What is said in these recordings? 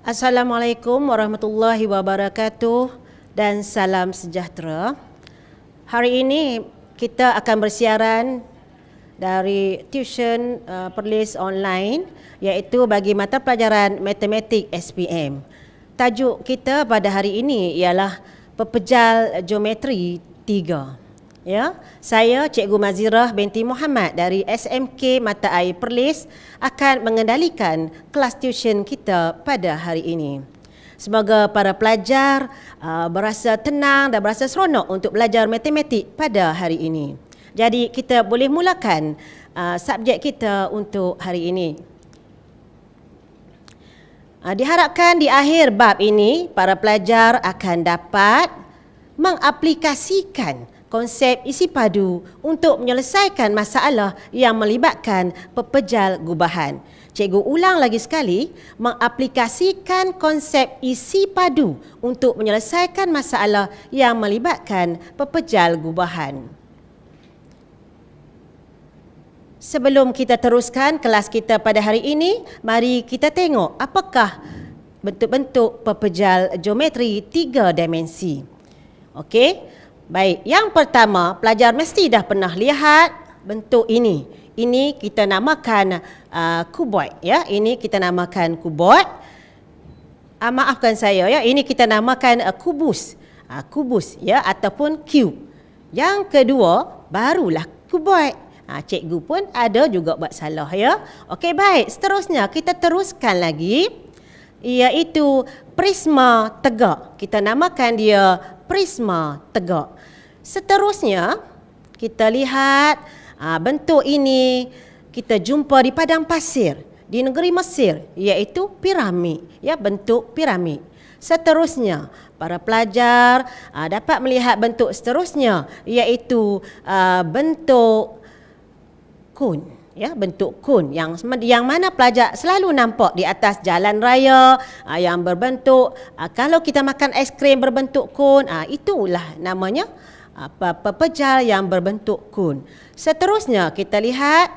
Assalamualaikum warahmatullahi wabarakatuh dan salam sejahtera. Hari ini kita akan bersiaran dari tuition Perlis online, iaitu bagi mata pelajaran matematik SPM. Tajuk kita pada hari ini ialah pepejal geometri 3. Ya, saya Cikgu Mazirah binti Muhammad dari SMK Mata Air Perlis akan mengendalikan kelas tuition kita pada hari ini. Semoga para pelajar berasa tenang dan berasa seronok untuk belajar matematik pada hari ini. Jadi kita boleh mulakan subjek kita untuk hari ini. Diharapkan di akhir bab ini para pelajar akan dapat mengaplikasikan konsep isi padu untuk menyelesaikan masalah yang melibatkan pepejal gubahan. Cikgu ulang lagi sekali, mengaplikasikan konsep isi padu untuk menyelesaikan masalah yang melibatkan pepejal gubahan. Sebelum kita teruskan kelas kita pada hari ini, mari kita tengok apakah bentuk-bentuk pepejal geometri 3 dimensi. Okey. Baik, yang pertama, pelajar mesti dah pernah lihat bentuk ini. Ini kita namakan kuboid, ya. Ini kita namakan kuboid. Maafkan saya, ya. Ini kita namakan kubus. Kubus, ya, ataupun cube. Yang kedua, barulah kuboid. Cikgu pun ada juga buat salah, ya. Okey, baik. Seterusnya kita teruskan lagi, iaitu prisma tegak. Kita namakan dia prisma tegak. Seterusnya, kita lihat bentuk ini kita jumpa di padang pasir di negeri Mesir, iaitu piramid, ya, bentuk piramid. Seterusnya, para pelajar dapat melihat bentuk seterusnya, iaitu bentuk kun, ya, bentuk kun yang mana pelajar selalu nampak di atas jalan raya yang berbentuk kalau kita makan aiskrim berbentuk kun, itulah namanya pepejal yang berbentuk kun. Seterusnya kita lihat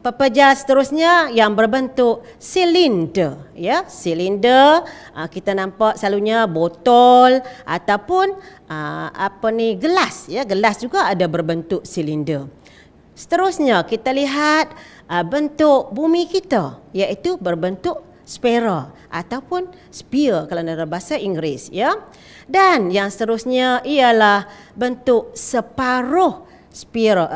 pepejal seterusnya yang berbentuk silinder, ya, silinder. Kita nampak selalunya botol ataupun gelas, ya, gelas juga ada berbentuk silinder. Seterusnya kita lihat bentuk bumi kita, iaitu berbentuk spera ataupun sphere kalau dalam bahasa Inggeris, ya. Dan yang seterusnya ialah bentuk separuh sfera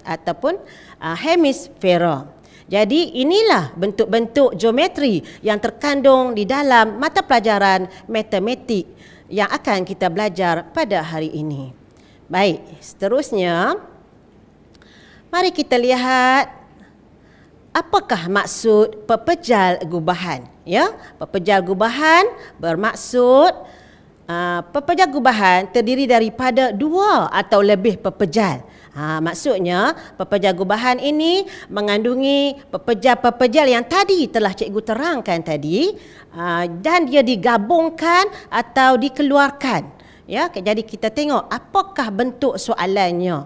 ataupun hemisfera. Jadi inilah bentuk-bentuk geometri yang terkandung di dalam mata pelajaran matematik yang akan kita belajar pada hari ini. Baik, seterusnya mari kita lihat apakah maksud pepejal gubahan, ya. Pepejal gubahan bermaksud pepejal gubahan terdiri daripada 2 atau lebih pepejal. Maksudnya pepejal gubahan ini mengandungi pepejal-pepejal yang tadi telah cikgu terangkan tadi, dan dia digabungkan atau dikeluarkan, ya. Jadi kita tengok apakah bentuk soalannya.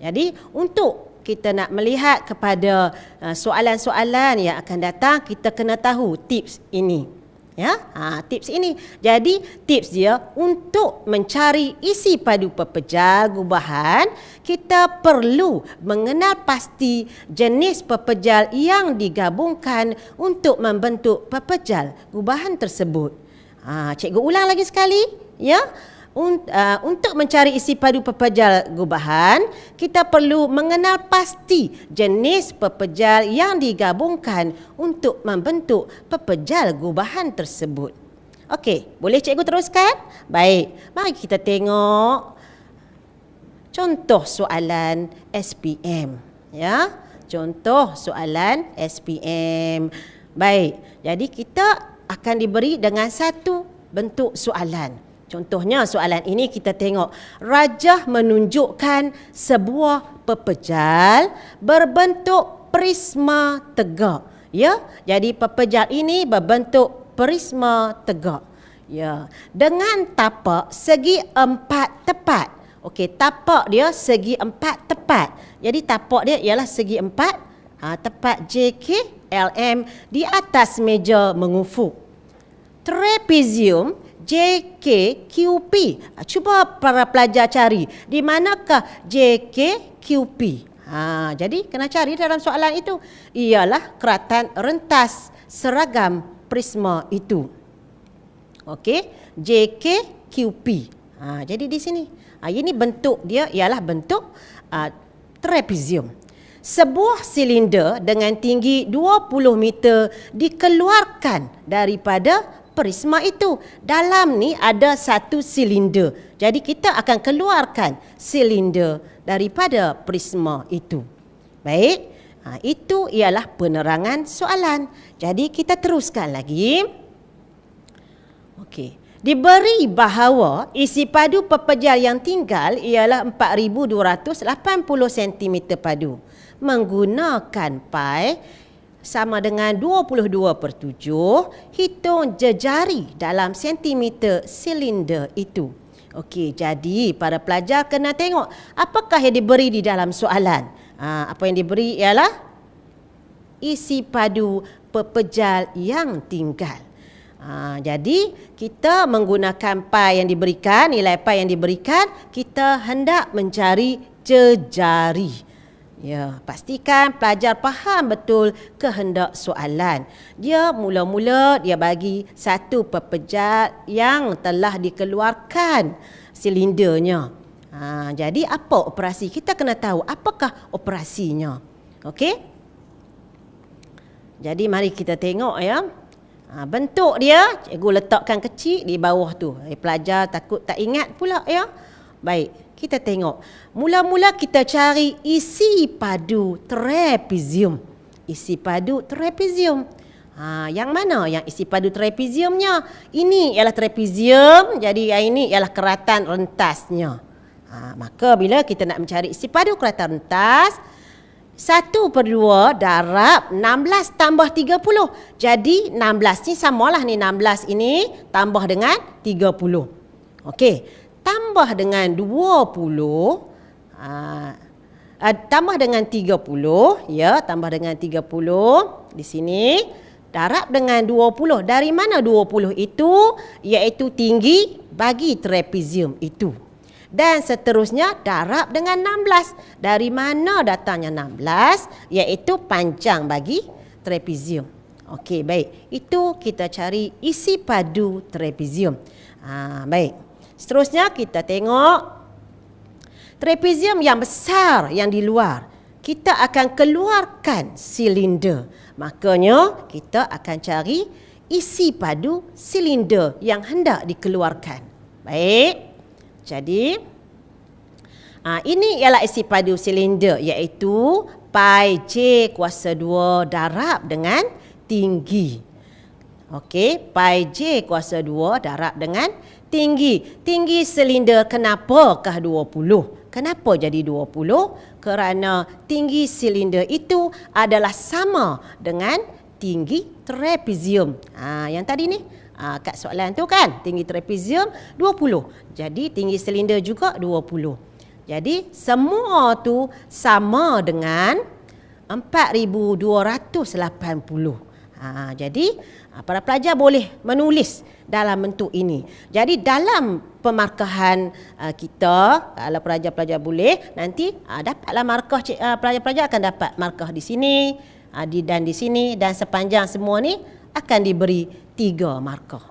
Jadi untuk kita nak melihat kepada soalan-soalan yang akan datang, kita kena tahu tips ini, ya. Tips ini. Jadi tips dia untuk mencari isi padu pepejal gubahan, kita perlu mengenal pasti jenis pepejal yang digabungkan untuk membentuk pepejal gubahan tersebut. Cikgu ulang lagi sekali, ya. Untuk mencari isi padu pepejal gubahan, kita perlu mengenal pasti jenis pepejal yang digabungkan untuk membentuk pepejal gubahan tersebut. Okey, boleh cikgu teruskan? Baik, mari kita tengok contoh soalan SPM, ya. Contoh soalan SPM. Baik, jadi kita akan diberi dengan satu bentuk soalan. Contohnya soalan ini kita tengok, rajah menunjukkan sebuah pepejal berbentuk prisma tegak, ya. Jadi pepejal ini berbentuk prisma tegak, ya, dengan tapak segi 4 tepat. Okey, tapak dia segi 4 tepat. Jadi tapak dia ialah segi 4 Tepat JKLM di atas meja mengufuk. Trapezium JKQP. Cuba para pelajar cari di manakah JKQP. Jadi kena cari dalam soalan itu. Ialah keratan rentas seragam prisma itu. Okey, JKQP. Jadi di sini. Ini bentuk dia ialah bentuk trapezium. Sebuah silinder dengan tinggi 20 meter dikeluarkan daripada prisma itu. Dalam ni ada satu silinder. Jadi kita akan keluarkan silinder daripada prisma itu. Baik, itu ialah penerangan soalan. Jadi kita teruskan lagi. Okey. Diberi bahawa isi padu pepejal yang tinggal ialah 4,280 cm padu. Menggunakan pi sama dengan 22/7, hitung jejari dalam sentimeter silinder itu. Okey, jadi para pelajar kena tengok apakah yang diberi di dalam soalan. Apa yang diberi ialah isi padu pepejal yang tinggal. Jadi kita menggunakan pi yang diberikan, nilai pi yang diberikan, kita hendak mencari jejari. Ya, pastikan pelajar faham betul kehendak soalan. Dia mula-mula dia bagi satu pepejal yang telah dikeluarkan silindernya. Jadi apa operasi? Kita kena tahu apakah operasinya. Okey? Jadi mari kita tengok ya. Bentuk dia cikgu letakkan kecil di bawah tu. Pelajar takut tak ingat pula ya. Baik, kita tengok. Mula-mula kita cari isi padu trapezium. Isi padu trapezium. Yang mana yang isi padu trapeziumnya? Ini ialah trapezium, jadi yang ini ialah keratan rentasnya. Maka bila kita nak mencari isi padu keratan rentas, 1/2 darab 16 tambah 30. Jadi 16 ni samalah ni 16 ini tambah dengan 30. Okey, tambah dengan 20, tambah dengan 30, ya, tambah dengan 30 di sini, darab dengan 20. Dari mana 20 itu? Iaitu tinggi bagi trapezium itu. Dan seterusnya darab dengan 16. Dari mana datangnya 16? Iaitu panjang bagi trapezium. Okey, baik. Itu kita cari isi padu trapezium. Baik. Seterusnya kita tengok trapezium yang besar yang di luar. Kita akan keluarkan silinder. Makanya kita akan cari isi padu silinder yang hendak dikeluarkan. Baik. Jadi ini ialah isi padu silinder, iaitu pi J kuasa 2 darab dengan tinggi. Okey, pi J kuasa 2 darab dengan tinggi. Tinggi silinder kenapakah 20? Kenapa jadi 20? Kerana tinggi silinder itu adalah sama dengan tinggi trapezium. Yang tadi ni, kat soalan tu kan, tinggi trapezium 20. Jadi tinggi silinder juga 20. Jadi semua tu sama dengan 4,280. Jadi para pelajar boleh menulis dalam bentuk ini. Jadi dalam pemarkahan kita, kalau pelajar-pelajar boleh, nanti dapatlah markah, pelajar-pelajar akan dapat markah di sini, dan di sini, dan sepanjang semua ni akan diberi 3 markah.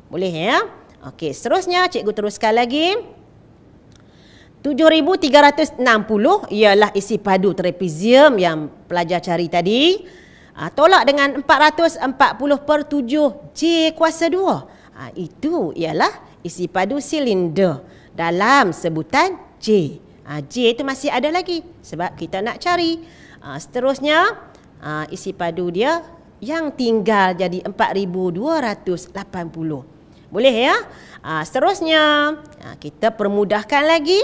Boleh ya? Okey, seterusnya cikgu teruskan lagi. 7,360 ialah isi padu trapezium yang pelajar cari tadi. Tolak dengan 440/7 J kuasa 2. Itu ialah isi padu silinder dalam sebutan J. J itu masih ada lagi sebab kita nak cari. Seterusnya isi padu dia yang tinggal jadi 4,280. Boleh ya? Seterusnya kita permudahkan lagi.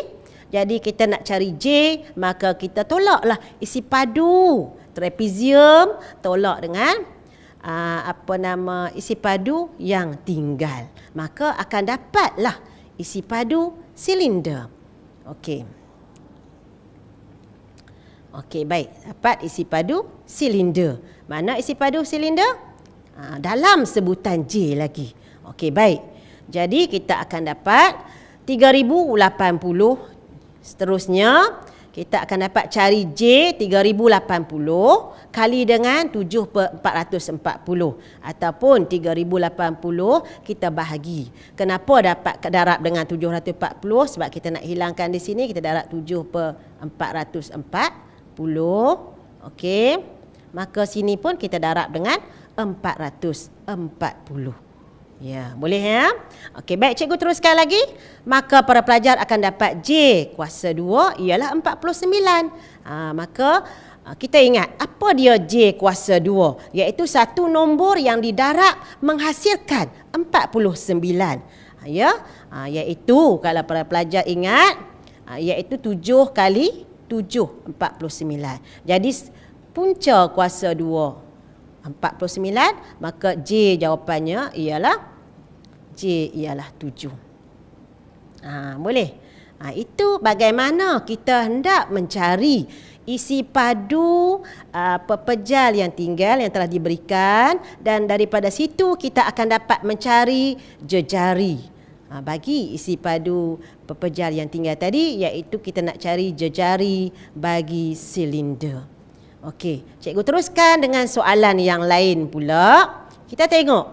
Jadi kita nak cari J, maka kita tolaklah isi padu trapezium, tolak dengan isi padu yang tinggal. Maka akan dapatlah isi padu silinder. Okey. Okey, baik. Dapat isi padu silinder. Mana isi padu silinder? Dalam sebutan J lagi. Okey, baik. Jadi kita akan dapat 3080. Seterusnya kita akan dapat cari J 3080 kali dengan 7/440 ataupun 3080 kita bahagi. Kenapa dapat darab dengan 740? Sebab kita nak hilangkan di sini, kita darab 7/440. Okey. Maka sini pun kita darab dengan 440. Ya, boleh ya? Okey, baik, cikgu teruskan lagi. Maka para pelajar akan dapat J kuasa 2 ialah 49. Maka kita ingat apa dia J kuasa 2? Iaitu satu nombor yang didarab menghasilkan 49. Ya, iaitu kalau para pelajar ingat, iaitu 7 kali 7, 49. Jadi punca kuasa 2 49, maka J jawapannya ialah 7. Boleh? Itu bagaimana kita hendak mencari isi padu pepejal yang tinggal yang telah diberikan, dan daripada situ kita akan dapat mencari jejari. Bagi isi padu pepejal yang tinggal tadi, iaitu kita nak cari jejari bagi silinder. Okey, cikgu teruskan dengan soalan yang lain pula. Kita tengok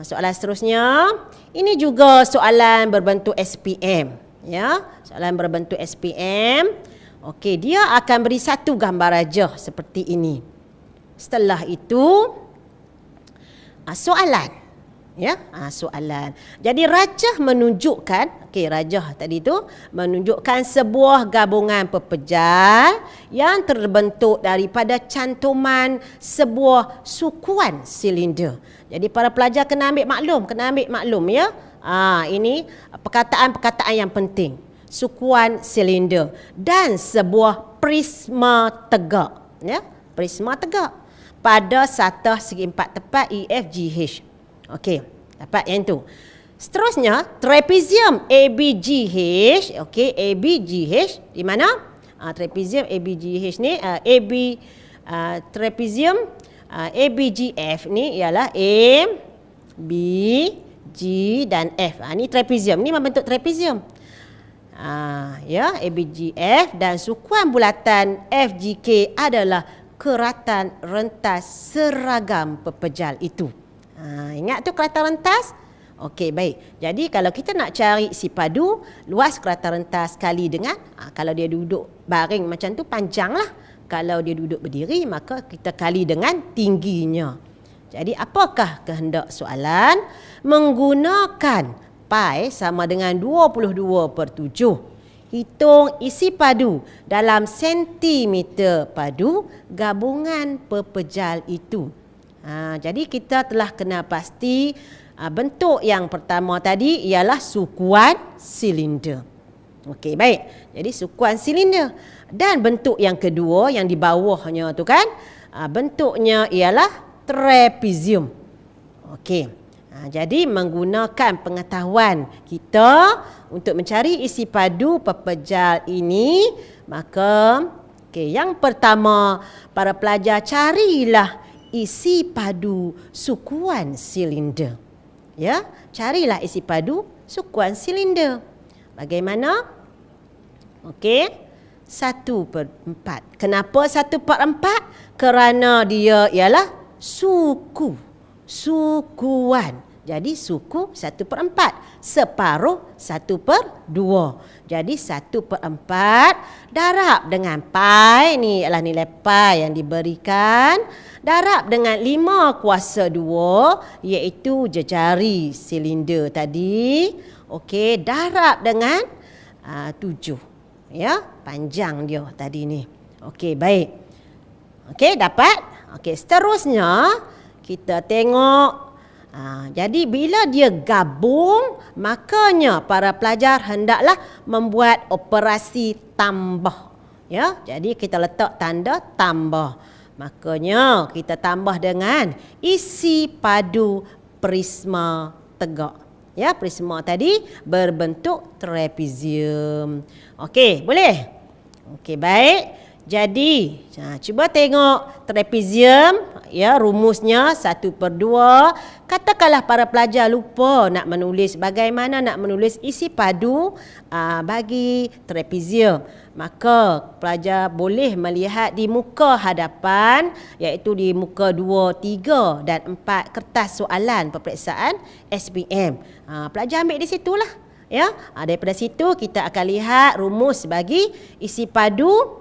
soalan seterusnya. Ini juga soalan berbentuk SPM, ya. Soalan berbentuk SPM. Okey, dia akan beri satu gambar aja seperti ini. Setelah itu soalan, ya. Soalan. Jadi rajah menunjukkan, okey, rajah tadi tu menunjukkan sebuah gabungan pepejal yang terbentuk daripada cantuman sebuah sukuan silinder. Jadi para pelajar kena ambil maklum ya. Ini perkataan-perkataan yang penting. Sukuan silinder dan sebuah prisma tegak, ya. Prisma tegak pada satah segi empat tepat EFGH. Okey, dapat yang tu. Seterusnya trapezium ABGH. Okey, ABGH di mana? Trapezium ABGH ni trapezium ABGF ni ialah A, B, G dan F. Ni trapezium, ni membentuk trapezium. Ya, ABGF, dan sukuan bulatan FGK adalah keratan rentas seragam pepejal itu. Ingat tu keratan rentas? Okey, baik. Jadi kalau kita nak cari isi padu, luas keratan rentas kali dengan kalau dia duduk baring macam tu panjanglah. Kalau dia duduk berdiri, maka kita kali dengan tingginya. Jadi apakah kehendak soalan? Menggunakan pi sama dengan 22/7. Hitung isi padu dalam sentimeter padu gabungan pepejal itu. Jadi kita telah kena pasti bentuk yang pertama tadi ialah sukuan silinder. Okey, baik. Jadi sukuan silinder. Dan bentuk yang kedua yang di bawahnya tu kan, bentuknya ialah trapezium. Okey. Jadi menggunakan pengetahuan kita untuk mencari isi padu pepejal ini, maka yang pertama para pelajar carilah isi padu sukuan silinder. Ya, carilah isi padu sukuan silinder. Bagaimana? Okey, 1/4. Kenapa 1/4? Kerana dia ialah sukuan. Jadi suku 1/4. Separuh 1/2. Jadi 1/4 darab dengan pi, ni ialah nilai pi yang diberikan, darab dengan 5/2 iaitu jejari silinder tadi. Okey, darab dengan 7. Ya, panjang dia tadi ni. Okey, baik. Okey, dapat? Okey, seterusnya kita tengok. Jadi bila dia gabung, makanya para pelajar hendaklah membuat operasi tambah. Ya, jadi kita letak tanda tambah. Makanya kita tambah dengan isi padu prisma tegak. Ya, prisma tadi berbentuk trapezium. Okey, boleh? Okey, baik. Jadi, cuba tengok trapezium, ya, rumusnya 1/2. Katakanlah para pelajar lupa nak menulis bagaimana nak menulis isi padu bagi trapezium. Maka pelajar boleh melihat di muka hadapan, iaitu di muka 2, 3 dan 4 kertas soalan peperiksaan SPM. Pelajar ambil di situlah. Ya, daripada situ kita akan lihat rumus bagi isi padu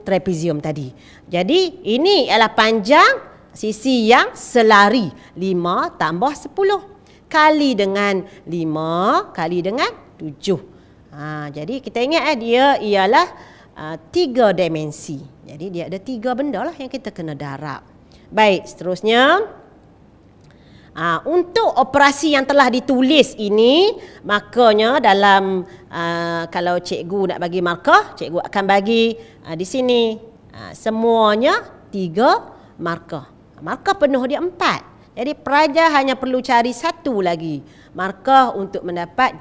trapezium tadi. Jadi ini ialah panjang sisi yang selari 5 tambah 10 kali dengan 5 kali dengan 7. Jadi kita ingat dia ialah 3 dimensi. Jadi dia ada 3 benda lah yang kita kena darab. Baik, seterusnya untuk operasi yang telah ditulis ini, makanya dalam kalau cikgu nak bagi markah, cikgu akan bagi di sini semuanya 3 markah. Markah penuh dia 4. Jadi pelajar hanya perlu cari satu lagi markah untuk mendapat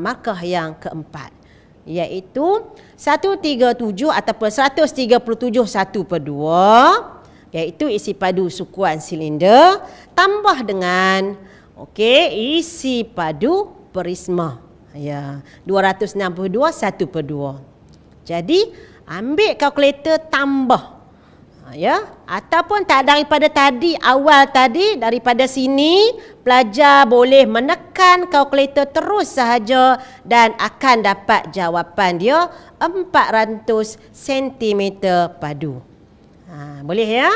markah yang keempat, iaitu 137 ataupun 137 1/2, iaitu isi padu sukuan silinder tambah dengan isi padu prisma, ya, 262 1/2. Jadi ambil kalkulator tambah, ya, ataupun tak daripada tadi, awal tadi daripada sini pelajar boleh menekan kalkulator terus sahaja dan akan dapat jawapan dia 400 cm padu. Boleh, ya?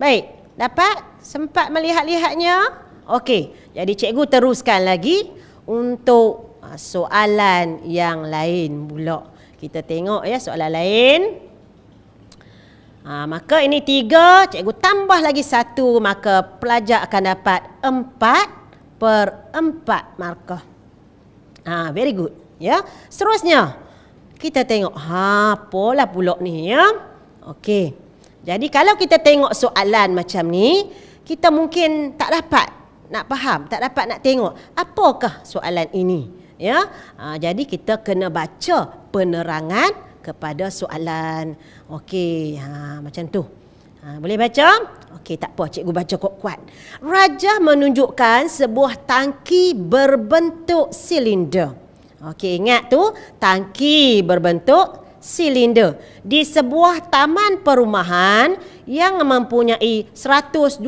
Baik, dapat sempat melihat-lihatnya? Okey, jadi cikgu teruskan lagi untuk soalan yang lain pula. Kita tengok, ya, soalan lain. Maka ini 3, cikgu tambah lagi 1, maka pelajar akan dapat 4/4 markah. Very good, ya. Seterusnya kita tengok apalah pula ni, ya. Okey. Jadi kalau kita tengok soalan macam ni, kita mungkin tak dapat nak faham, tak dapat nak tengok apakah soalan ini, ya. Jadi kita kena baca penerangan kepada soalan. Okey, macam tu. Boleh baca? Okey, tak apa, cikgu baca kuat-kuat. Rajah menunjukkan sebuah tangki berbentuk silinder. Okey, ingat tu, tangki berbentuk silinder di sebuah taman perumahan yang mempunyai 125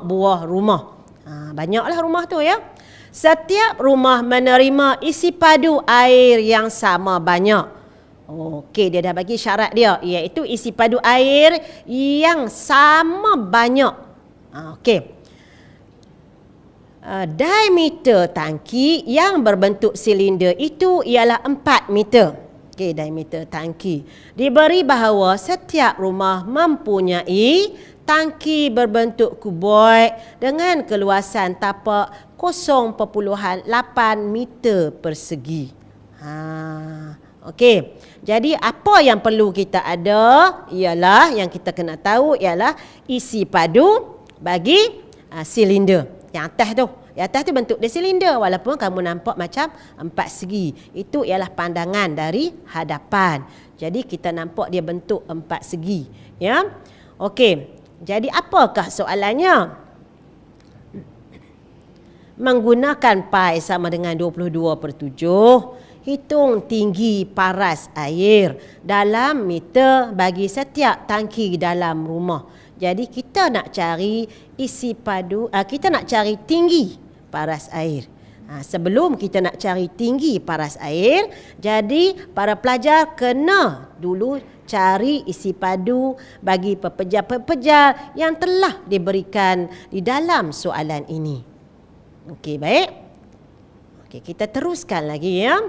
buah rumah. Banyaklah rumah tu, ya. Setiap rumah menerima isi padu air yang sama banyak. Okey, dia dah bagi syarat dia, iaitu isi padu air yang sama banyak. Okey. Diameter tangki yang berbentuk silinder itu ialah 4 meter. Okey, diameter tangki. Diberi bahawa setiap rumah mempunyai tangki berbentuk kuboid dengan keluasan tapak 0.8 meter persegi. Okey. Jadi apa yang perlu kita ada ialah, yang kita kena tahu ialah isi padu bagi silinder. Yang atas tu, bentuk dia silinder walaupun kamu nampak macam 4 segi. Itu ialah pandangan dari hadapan. Jadi kita nampak dia bentuk 4 segi, ya. Okey. Jadi apakah soalannya? Menggunakan pi sama dengan 22/7, hitung tinggi paras air dalam meter bagi setiap tangki dalam rumah. Jadi kita nak cari isi padu, kita nak cari tinggi paras air. Sebelum kita nak cari tinggi paras air, jadi para pelajar kena dulu cari isi padu bagi pepejal-pepejal yang telah diberikan di dalam soalan ini. Okey, baik. Okey, kita teruskan lagi, ya.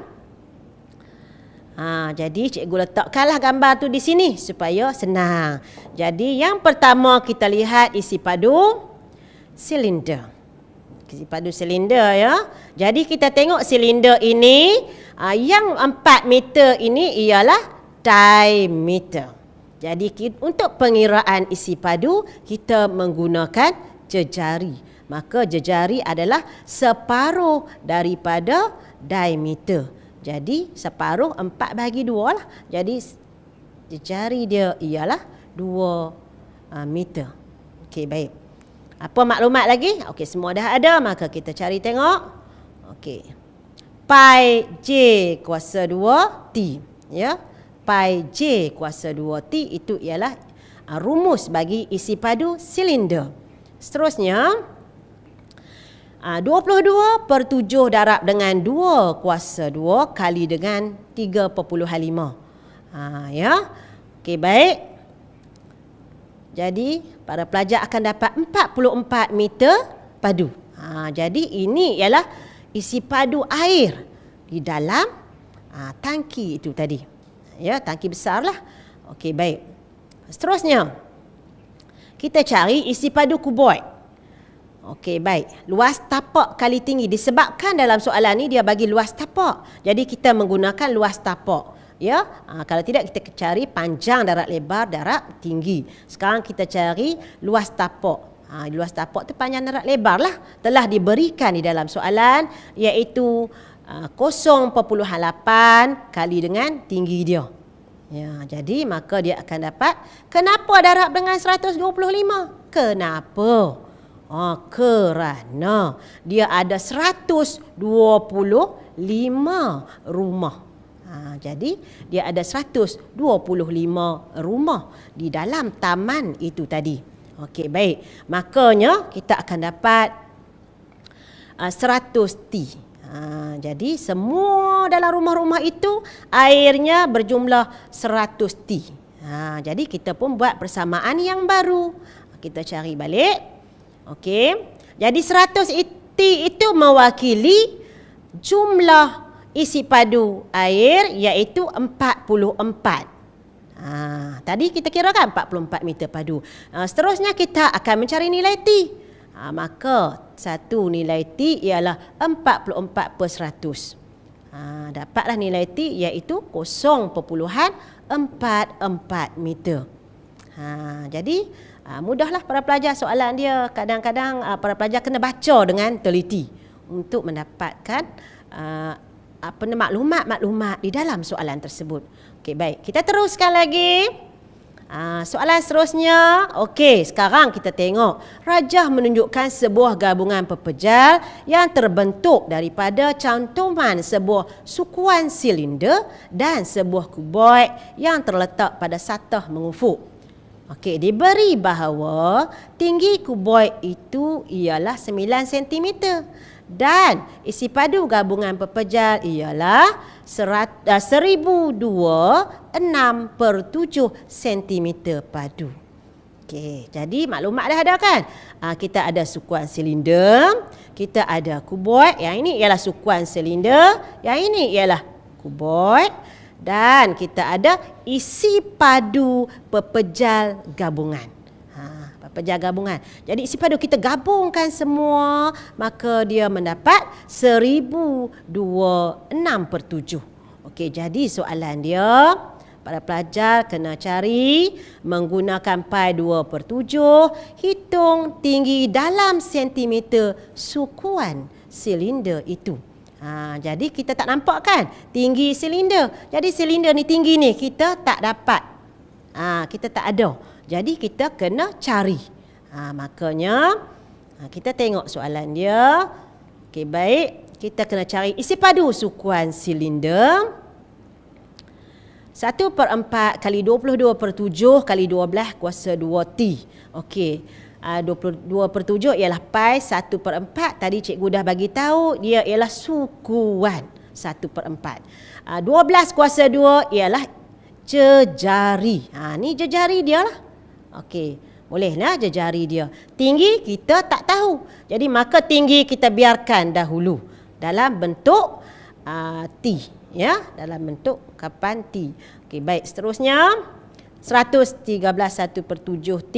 Jadi cikgu letakkanlah gambar tu di sini supaya senang. Jadi yang pertama kita lihat isi padu silinder. Isi padu silinder, ya. Jadi kita tengok silinder ini, yang 4 meter ini ialah diameter. Jadi untuk pengiraan isi padu kita menggunakan jejari. Maka jejari adalah separuh daripada diameter. Jadi separuh 4 bahagi 2 lah. Jadi jari dia ialah 2 meter. Okey, baik. Apa maklumat lagi? Okey, semua dah ada, maka kita cari tengok. Okey. Pi J kuasa 2 T. Ya. Pi J kuasa 2 T itu ialah rumus bagi isi padu silinder. Seterusnya, 22/7 darab dengan 2 kuasa 2 kali dengan 3.5. Ya. Okey, baik. Jadi, para pelajar akan dapat 44 meter padu. Jadi, ini ialah isi padu air di dalam tangki itu tadi. Ya, tangki besar lah. Okey, baik. Seterusnya, kita cari isi padu kuboid. Okey, baik. Luas tapak kali tinggi. Disebabkan dalam soalan ni dia bagi luas tapak. Jadi kita menggunakan luas tapak. Ya, kalau tidak kita cari panjang darab lebar darab tinggi. Sekarang kita cari luas tapak. Luas tapak tu panjang darab lebar lah. Telah diberikan di dalam soalan iaitu 0.8 kali dengan tinggi dia. Ya, jadi maka dia akan dapat. Kenapa darab dengan 125? Kenapa? Kerana dia ada 125 rumah. Jadi dia ada 125 rumah di dalam taman itu tadi. Okey, baik. Makanya kita akan dapat 100 T. Jadi semua dalam rumah-rumah itu airnya berjumlah 100 T. Jadi kita pun buat persamaan yang baru. Kita cari balik. Okey. Jadi 100 T itu mewakili jumlah isi padu air iaitu 44. Tadi kita kirakan 44 meter padu. Seterusnya kita akan mencari nilai T. Maka satu nilai T ialah 44/100. Dapatlah nilai T iaitu 0.44 meter. Jadi mudahlah para pelajar soalan dia. Kadang-kadang para pelajar kena baca dengan teliti untuk mendapatkan maklumat-maklumat di dalam soalan tersebut. Okey, baik. Kita teruskan lagi. Soalan seterusnya. Okey, sekarang kita tengok. Rajah menunjukkan sebuah gabungan pepejal yang terbentuk daripada cantuman sebuah sukuan silinder dan sebuah kuboid yang terletak pada satah mengufuk. Okey, diberi bahawa tinggi kuboid itu ialah 9 cm dan isi padu gabungan pepejal ialah 1002/6/7 cm padu. Okey, jadi maklumat dah ada kan? Kita ada sukuan silinder, kita ada kuboid, yang ini ialah sukuan silinder, yang ini ialah kuboid. Dan kita ada isi padu pepejal gabungan. Pepejal gabungan. Jadi isi padu kita gabungkan semua, maka dia mendapat 1002/6/7. Okey, jadi soalan dia, para pelajar kena cari menggunakan pi 2/7, hitung tinggi dalam sentimeter sukuan silinder itu. Jadi kita tak nampak kan tinggi silinder. Jadi silinder ni tinggi ni kita tak dapat. Kita tak ada. Jadi kita kena cari. Makanya kita tengok soalan dia. Okey, baik. Kita kena cari isi padu sukuan silinder. 1/4 kali 22/7 kali 12 kuasa 2T. Okey. 22/7 ialah pi 1/4. Tadi cikgu dah bagi tahu dia ialah sukuan 1/4. 12 kuasa 2 ialah jejari. Ni jejari dia lah. Okey, bolehlah jejari dia. Tinggi kita tak tahu. Jadi maka tinggi kita biarkan dahulu dalam bentuk T, ya, dalam bentuk kapan T. Okey, baik, seterusnya 113 1/7 T.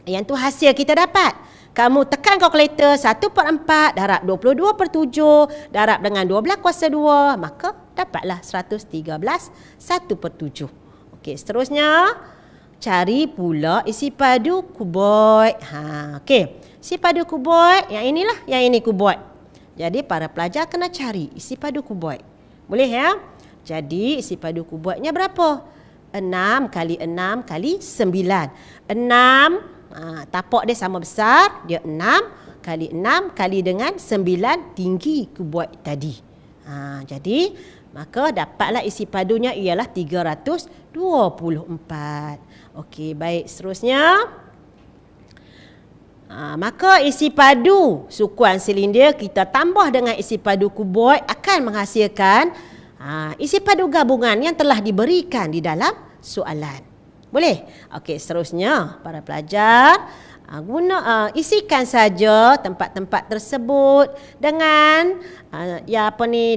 Yang tu hasil kita dapat. Kamu tekan kalkulator 1/4 darab 22/7 darab dengan 12 kuasa 2. Maka dapatlah 113 1/7. Okey, seterusnya cari pula isi padu kuboid. Okey, isi padu kuboid yang inilah, yang ini kuboid. Jadi para pelajar kena cari isi padu kuboid. Boleh ya? Jadi isi padu kuboidnya berapa? 6 kali 6 kali 9. 6, tapak dia sama besar, dia 6 kali 6 kali dengan 9 tinggi kuboid tadi. Jadi maka dapatlah isi padunya ialah 324. Okey, baik, seterusnya. Maka isi padu sukuan silinder kita tambah dengan isi padu kuboid akan menghasilkan isi padu gabungan yang telah diberikan di dalam soalan. Boleh? Okey, seterusnya para pelajar isikan saja tempat-tempat tersebut dengan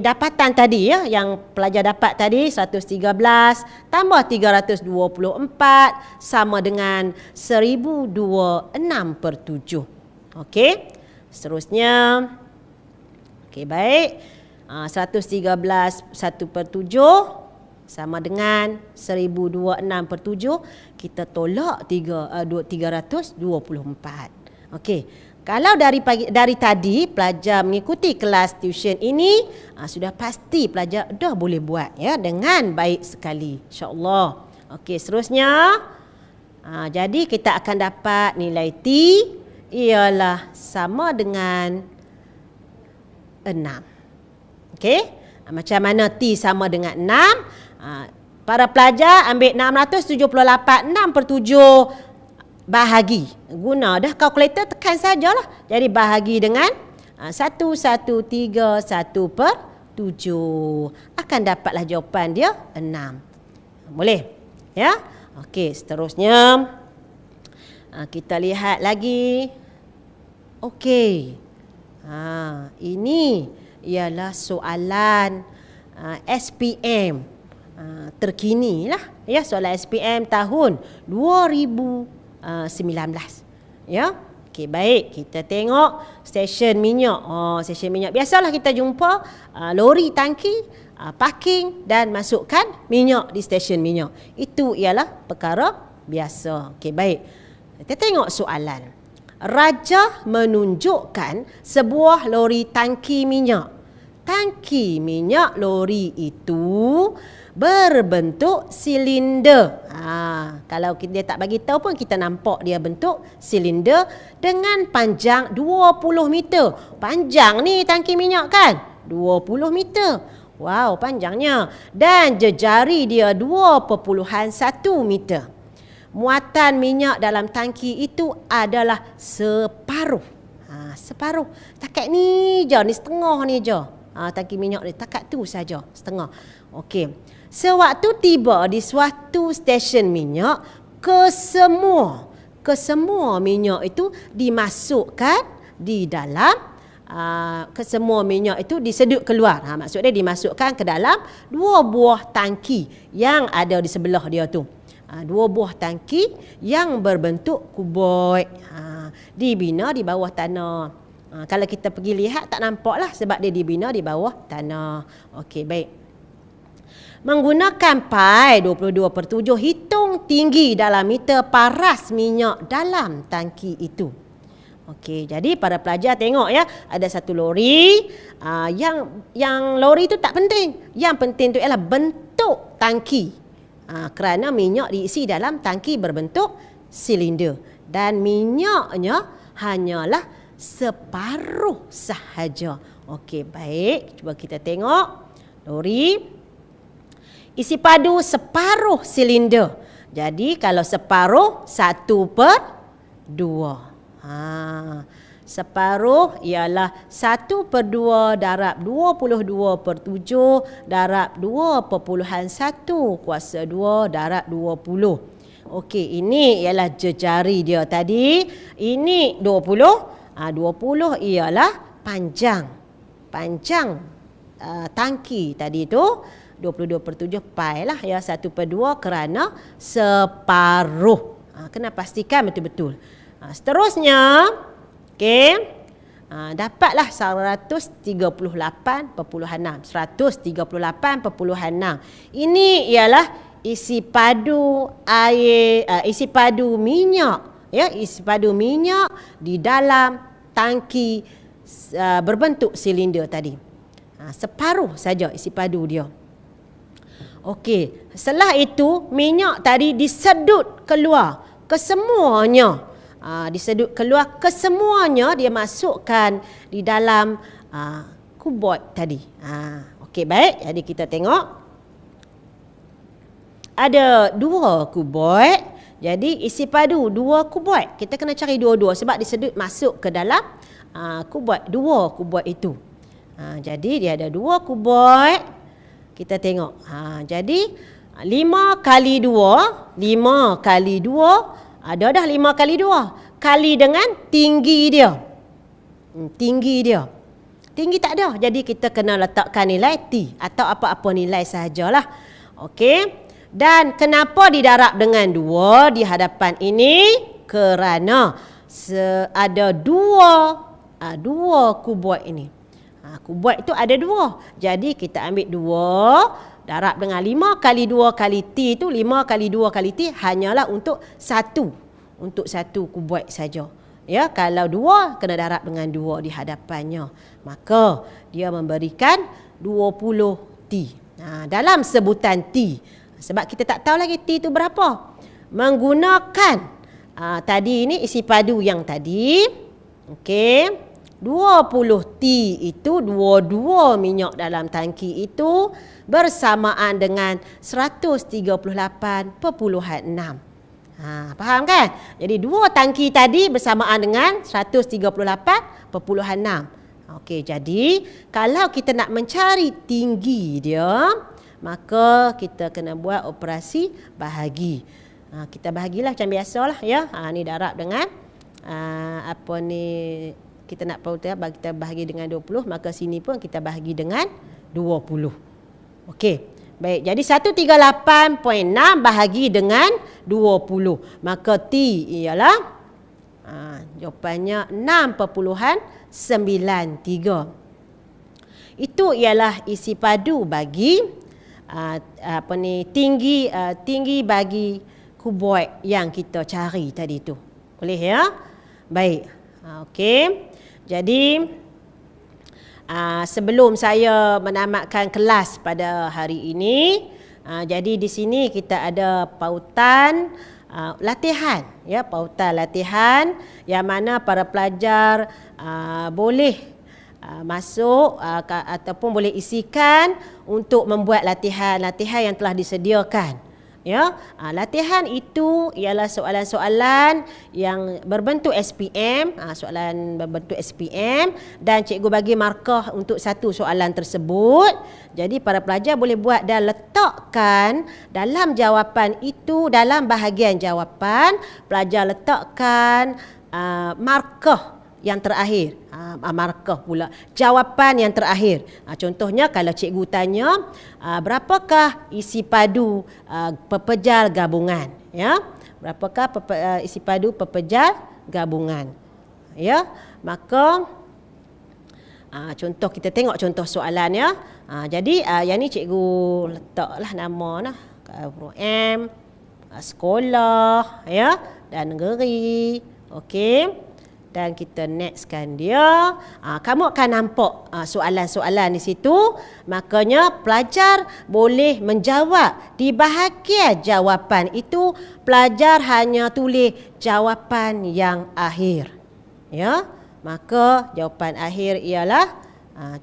dapatan tadi ya, yang pelajar dapat tadi 113 tambah 324 sama dengan 1026/7. Okey. Seterusnya. Okey, baik. 113 1/7 sama dengan 1026/7. Kita tolak 324. Okey. Kalau dari tadi pelajar mengikuti kelas tuition ini, sudah pasti pelajar dah boleh buat ya dengan baik sekali, insya-Allah. Okey, seterusnya. Jadi kita akan dapat nilai T ialah sama dengan 6. Okey? Macam mana T sama dengan 6? Para pelajar ambil 678 6/7 bahagi. Guna dah kalkulator, tekan sajalah. Jadi bahagi dengan 113 1/7. Akan dapatlah jawapan dia 6. Boleh? Ya? Okey, seterusnya. Kita lihat lagi. Okey. Ini ialah soalan SPM terkini lah ya, soalan SPM tahun 2019 ya. Okey, baik, kita tengok stesen minyak. Stesen minyak biasalah kita jumpa lori tangki parking dan masukkan minyak di stesen minyak. Itu ialah perkara biasa. Okey, baik, kita tengok soalan. Raja menunjukkan sebuah lori tangki minyak. Tangki minyak lori itu berbentuk silinder. Kalau dia tak bagi tahu pun kita nampak dia bentuk silinder dengan panjang 20 meter. Panjang ni tangki minyak kan? 20 meter. Wow, panjangnya. Dan jejari dia 2.1 meter. Muatan minyak dalam tangki itu adalah separuh. Separuh. Takat ni je, ni setengah ni je. Tangki minyak ni takat tu saja, setengah. Okey. Sewaktu tiba di suatu stesen minyak, kesemua minyak itu dimasukkan di dalam kesemua minyak itu disedut keluar. Maksudnya dimasukkan ke dalam 2 buah tangki yang ada di sebelah dia tu. 2 buah tangki yang berbentuk kuboid. Dibina di bawah tanah. Kalau kita pergi lihat tak nampaklah sebab dia dibina di bawah tanah. Okey, baik. Menggunakan pai 22/7 hitung tinggi dalam meter paras minyak dalam tangki itu. Okey, jadi para pelajar tengok ya, ada satu lori. Yang lori itu tak penting. Yang penting tu ialah bentuk tangki. Kerana minyak diisi dalam tangki berbentuk silinder dan minyaknya hanyalah separuh sahaja. Okey, baik. Cuba kita tengok. Lori isi padu separuh silinder. Jadi kalau separuh 1/2. Separuh ialah 1/2 darab 22/7 darab 2.1 kuasa 2 darab 20. Okey, ini ialah jejari dia tadi. Ini 20. 20 ialah panjang tangki tadi tu. 22/7 pai lah ya, 1/2 kerana separuh. Kena pastikan betul-betul. Seterusnya, okey, dapatlah 138.6. 138.6. Ini ialah isi padu air, isi padu minyak ya, isi padu minyak di dalam tangki berbentuk silinder tadi. Separuh saja isi padu dia. Okey, setelah itu minyak tadi disedut keluar kesemuanya. Disedut keluar kesemuanya, dia masukkan di dalam kuboid tadi. Okey, baik. Jadi kita tengok. Ada 2 kuboid. Jadi isi padu 2 kuboid. Kita kena cari dua-dua sebab disedut masuk ke dalam kuboid, 2 kuboid itu. Jadi dia ada 2 kuboid. Kita tengok. Jadi 5 kali 2, 5 kali 2, ada dah 5 kali 2. Kali dengan tinggi dia. Tinggi dia. Tinggi tak ada. Jadi kita kena letakkan nilai T atau apa-apa nilai sahajalah. Okey. Dan kenapa didarab dengan 2 di hadapan ini? Kerana ada 2 kuboid ini. Kuboid itu ada 2. Jadi kita ambil 2 darab dengan 5 kali 2 kali T itu 5 kali 2 kali T hanyalah untuk 1. Untuk 1 kuboid saja. Ya, kalau 2 kena darab dengan 2 di hadapannya. Maka dia memberikan 20 T. Dalam sebutan T. Sebab kita tak tahu lagi T itu berapa. Menggunakan tadi ini isi padu yang tadi. Okey. 20 T itu 22 minyak dalam tangki itu bersamaan dengan 138.6. Faham kan? Jadi 2 tangki tadi bersamaan dengan 138.6. Okey, jadi kalau kita nak mencari tinggi dia, maka kita kena buat operasi bahagi. Kita bahagilah macam biasalah ya. Ni darab dengan apa ni, kita nak kita bahagi dengan 20, maka sini pun kita bahagi dengan 20. Okey. Baik, jadi 138.6 bahagi dengan 20. Maka T ialah jawapannya 6.93. Itu ialah isi padu bagi tinggi bagi kuboid yang kita cari tadi tu. Boleh ya? Baik. Okey. Jadi sebelum saya menamatkan kelas pada hari ini, jadi di sini kita ada pautan latihan, ya, pautan latihan yang mana para pelajar boleh masuk ataupun boleh isikan untuk membuat latihan-latihan yang telah disediakan. Ya, latihan itu ialah soalan-soalan yang berbentuk SPM, soalan berbentuk SPM, dan cikgu bagi markah untuk satu soalan tersebut. Jadi para pelajar boleh buat dan letakkan dalam jawapan itu, dalam bahagian jawapan pelajar letakkan markah yang terakhir. Markah pula jawapan yang terakhir. Contohnya kalau cikgu tanya berapakah isi padu pepejal gabungan, ya, berapakah isi padu pepejal gabungan, ya, maka contoh, kita tengok contoh soalan, ya. Jadi yang ni cikgu letaklah nama M, sekolah, ya, dan negeri. Okey. Dan kita nextkan dia. Kamu akan nampak soalan-soalan di situ. Makanya pelajar boleh menjawab. Di bahagian jawapan itu, pelajar hanya tulis jawapan yang akhir. Ya, maka jawapan akhir ialah,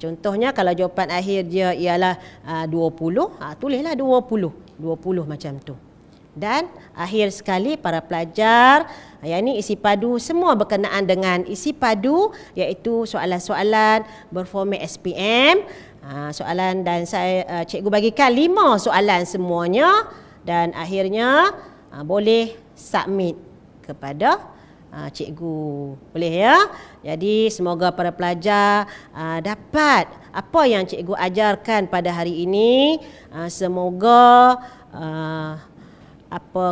contohnya kalau jawapan akhir dia ialah 20, tulislah 20 macam tu. Dan akhir sekali para pelajar, yang ini isi padu semua berkenaan dengan isi padu, iaitu soalan-soalan berformat SPM. Soalan, dan saya cikgu bagikan 5 soalan semuanya, dan akhirnya boleh submit kepada cikgu. Boleh ya? Jadi semoga para pelajar dapat apa yang cikgu ajarkan pada hari ini. Semoga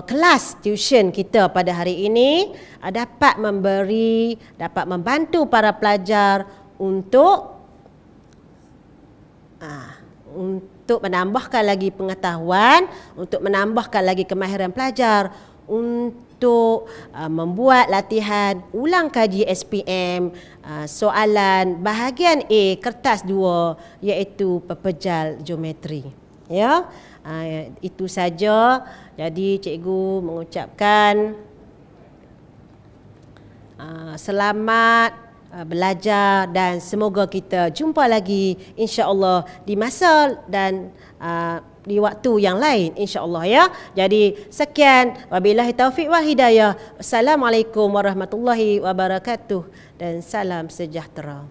kelas tuition kita pada hari ini dapat membantu para pelajar untuk menambahkan lagi pengetahuan, untuk menambahkan lagi kemahiran pelajar, untuk untuk membuat latihan ulang kaji SPM soalan bahagian A kertas 2 iaitu pepejal geometri. Ya. Itu saja. Jadi cikgu mengucapkan selamat belajar dan semoga kita jumpa lagi insya-Allah di masa dan di waktu yang lain insya-Allah ya. Jadi sekian, wabillahi taufik wal hidayah. Assalamualaikum warahmatullahi wabarakatuh dan salam sejahtera.